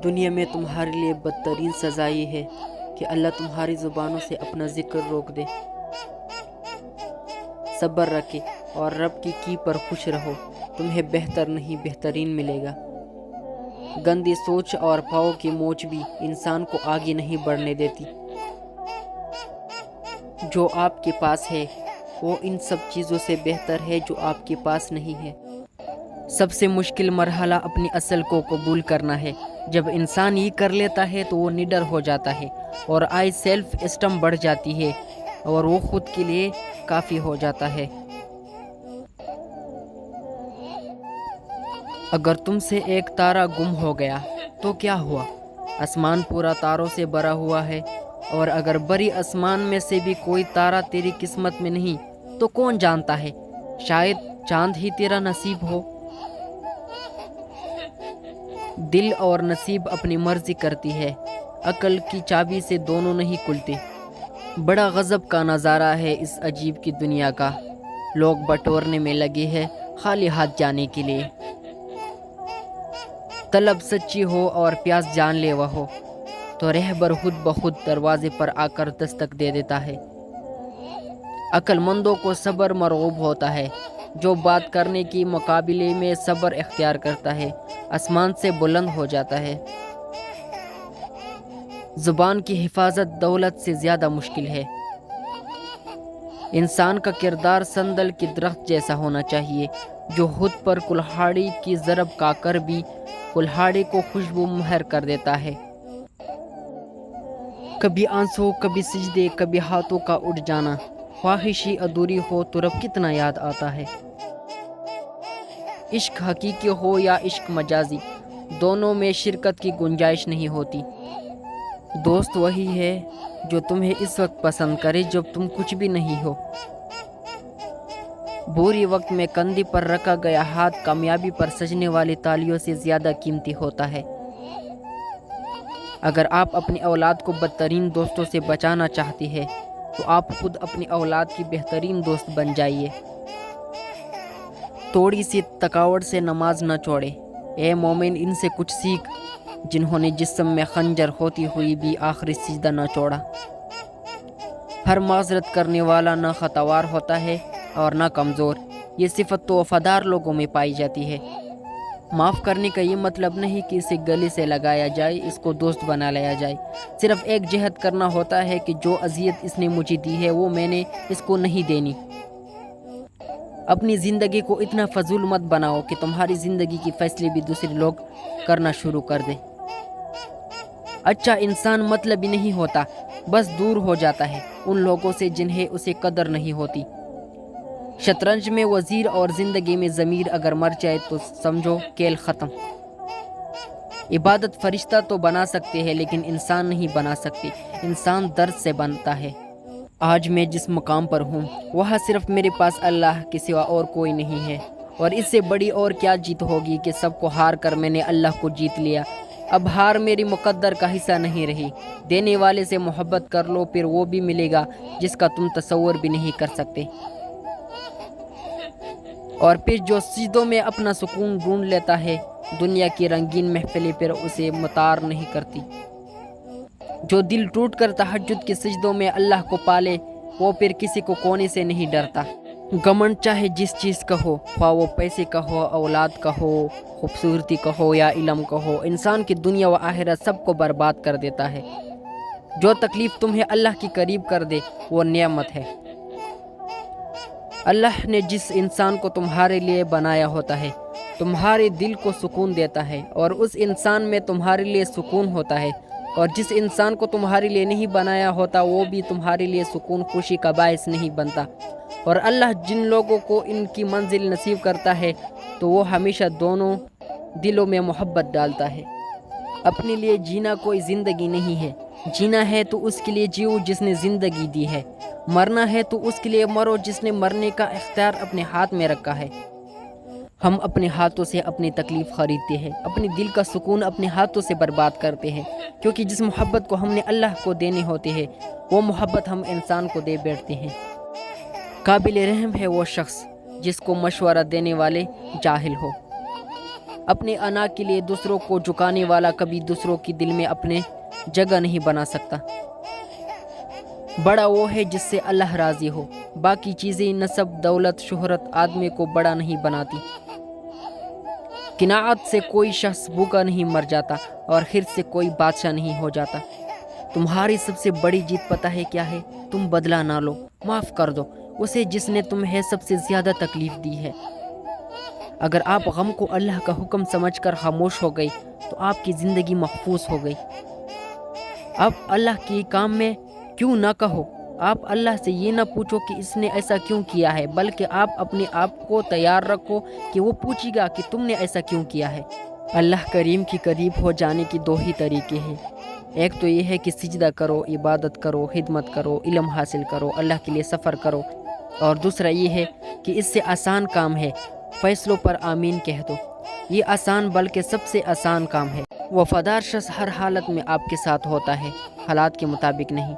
دنیا میں تمہارے لیے بدترین سزا یہ ہے کہ اللہ تمہاری زبانوں سے اپنا ذکر روک دے۔ صبر رکھے اور رب کی پر خوش رہو، تمہیں بہتر نہیں بہترین ملے گا۔ گندی سوچ اور پاؤں کی موچ بھی انسان کو آگے نہیں بڑھنے دیتی۔ جو آپ کے پاس ہے وہ ان سب چیزوں سے بہتر ہے جو آپ کے پاس نہیں ہے۔ سب سے مشکل مرحلہ اپنی اصل کو قبول کرنا ہے۔ جب انسان یہ کر لیتا ہے تو وہ نڈر ہو جاتا ہے اور سیلف اسٹیم بڑھ جاتی ہے اور وہ خود کے لیے کافی ہو جاتا ہے۔ اگر تم سے ایک تارا گم ہو گیا تو کیا ہوا؟ آسمان پورا تاروں سے بھرا ہوا ہے، اور اگر بری آسمان میں سے بھی کوئی تارا تیری قسمت میں نہیں تو کون جانتا ہے، شاید چاند ہی تیرا نصیب ہو۔ دل اور نصیب اپنی مرضی کرتی ہے، عقل کی چابی سے دونوں نہیں کھلتے۔ بڑا غضب کا نظارہ ہے اس عجیب کی دنیا کا، لوگ بٹورنے میں لگے ہیں خالی ہاتھ جانے کے لیے۔ طلب سچی ہو اور پیاس جان لیوا ہو تو رہبر خود بخود دروازے پر آ کر دستک دے دیتا ہے۔ عقل مندوں کو صبر مرغوب ہوتا ہے، جو بات کرنے کی مقابلے میں صبر اختیار کرتا ہے آسمان سے بلند ہو جاتا ہے۔ زبان کی حفاظت دولت سے زیادہ مشکل ہے۔ انسان کا کردار سندل کے درخت جیسا ہونا چاہیے، جو خود پر کلہاڑی کی ضرب کا کر بھی کلہاڑی کو خوشبو مہر کر دیتا ہے۔ کبھی آنسو، کبھی سجدے، کبھی ہاتھوں کا اٹھ جانا، خواہشی ادھوری ہو تو رب کتنا یاد آتا ہے۔ عشق حقیقی ہو یا عشق مجازی، دونوں میں شرکت کی گنجائش نہیں ہوتی۔ دوست وہی ہے جو تمہیں اس وقت پسند کرے جب تم کچھ بھی نہیں ہو۔ بری وقت میں کندھے پر رکھا گیا ہاتھ کامیابی پر سجنے والی تالیوں سے زیادہ قیمتی ہوتا ہے۔ اگر آپ اپنی اولاد کو بدترین دوستوں سے بچانا چاہتے ہیں تو آپ خود اپنی اولاد کی بہترین دوست بن جائیے۔ تھوڑی سی تھکاوٹ سے نماز نہ چھوڑے، اے مومن ان سے کچھ سیکھ جنہوں نے جسم میں خنجر ہوتی ہوئی بھی آخری سجدہ نہ چھوڑا۔ ہر معذرت کرنے والا نہ خطاوار ہوتا ہے اور نہ کمزور، یہ صفت تو وفادار لوگوں میں پائی جاتی ہے۔ معاف کرنے کا یہ مطلب نہیں کہ اسے گلے سے لگایا جائے، اس کو دوست بنا لیا جائے۔ صرف ایک جہد کرنا ہوتا ہے کہ جو اذیت اس نے مجھے دی ہے وہ میں نے اس کو نہیں دینی۔ اپنی زندگی کو اتنا فضول مت بناؤ کہ تمہاری زندگی کی فیصلے بھی دوسرے لوگ کرنا شروع کر دیں۔ اچھا انسان مطلبی نہیں ہوتا، بس دور ہو جاتا ہے ان لوگوں سے جنہیں اسے قدر نہیں ہوتی۔ شطرنج میں وزیر اور زندگی میں ضمیر اگر مر جائے تو سمجھو کھیل ختم۔ عبادت فرشتہ تو بنا سکتے ہیں لیکن انسان نہیں بنا سکتے، انسان درد سے بنتا ہے۔ آج میں جس مقام پر ہوں وہاں صرف میرے پاس اللہ کے سوا اور کوئی نہیں ہے، اور اس سے بڑی اور کیا جیت ہوگی کہ سب کو ہار کر میں نے اللہ کو جیت لیا۔ اب ہار میری مقدر کا حصہ نہیں رہی۔ دینے والے سے محبت کر لو، پھر وہ بھی ملے گا جس کا تم تصور بھی نہیں کر سکتے۔ اور پھر جو سجدوں میں اپنا سکون ڈھونڈ لیتا ہے، دنیا کی رنگین محفلیں پھر اسے متار نہیں کرتی۔ جو دل ٹوٹ کر تہجد کے سجدوں میں اللہ کو پالے، وہ پھر کسی کو کونے سے نہیں ڈرتا۔ گھمنڈ چاہے جس چیز کا ہو، خواہ وہ پیسے کا ہو، اولاد کا ہو، خوبصورتی کا ہو یا علم کا ہو، انسان کی دنیا و آخرت سب کو برباد کر دیتا ہے۔ جو تکلیف تمہیں اللہ کے قریب کر دے وہ نعمت ہے۔ اللہ نے جس انسان کو تمہارے لیے بنایا ہوتا ہے تمہارے دل کو سکون دیتا ہے، اور اس انسان میں تمہارے لیے سکون ہوتا ہے، اور جس انسان کو تمہارے لیے نہیں بنایا ہوتا وہ بھی تمہارے لیے سکون خوشی کا باعث نہیں بنتا۔ اور اللہ جن لوگوں کو ان کی منزل نصیب کرتا ہے تو وہ ہمیشہ دونوں دلوں میں محبت ڈالتا ہے۔ اپنے لیے جینا کوئی زندگی نہیں ہے، جینا ہے تو اس کے لیے جیو جس نے زندگی دی ہے، مرنا ہے تو اس کے لیے مرو جس نے مرنے کا اختیار اپنے ہاتھ میں رکھا ہے۔ ہم اپنے ہاتھوں سے اپنی تکلیف خریدتے ہیں، اپنے دل کا سکون اپنے ہاتھوں سے برباد کرتے ہیں، کیونکہ جس محبت کو ہم نے اللہ کو دینے ہوتے ہیں وہ محبت ہم انسان کو دے بیٹھتے ہیں۔ قابل رحم ہے وہ شخص جس کو مشورہ دینے والے جاہل ہو۔ اپنے انا کے لیے دوسروں کو جھکانے والا کبھی دوسروں کی دل میں اپنے جگہ نہیں بنا سکتا۔ بڑا وہ ہے جس سے اللہ راضی ہو۔ باقی چیزیں نسب، دولت، شہرت آدمی کو بڑا نہیں بناتی۔ قناعت سے کوئی شخص بھوکا نہیں مر جاتا اور خرد سے کوئی بادشاہ نہیں ہو جاتا۔ تمہاری سب سے بڑی جیت پتہ ہے کیا ہے؟ تم بدلہ نہ لو، معاف کر دو اسے جس نے تمہیں سب سے زیادہ تکلیف دی ہے۔ اگر آپ غم کو اللہ کا حکم سمجھ کر خاموش ہو گئی تو آپ کی زندگی محفوظ ہو گئی۔ اب اللہ کے کام میں کیوں نہ کہو۔ آپ اللہ سے یہ نہ پوچھو کہ اس نے ایسا کیوں کیا ہے، بلکہ آپ اپنے آپ کو تیار رکھو کہ وہ پوچھے گا کہ تم نے ایسا کیوں کیا ہے۔ اللہ کریم کے قریب ہو جانے کی دو ہی طریقے ہیں۔ ایک تو یہ ہے کہ سجدہ کرو، عبادت کرو، خدمت کرو، علم حاصل کرو، اللہ کے لیے سفر کرو، اور دوسرا یہ ہے کہ اس سے آسان کام ہے، فیصلوں پر آمین کہہ دو۔ یہ آسان بلکہ سب سے آسان کام ہے۔ وفادار شخص ہر حالت میں آپ کے ساتھ ہوتا ہے، حالات کے مطابق نہیں۔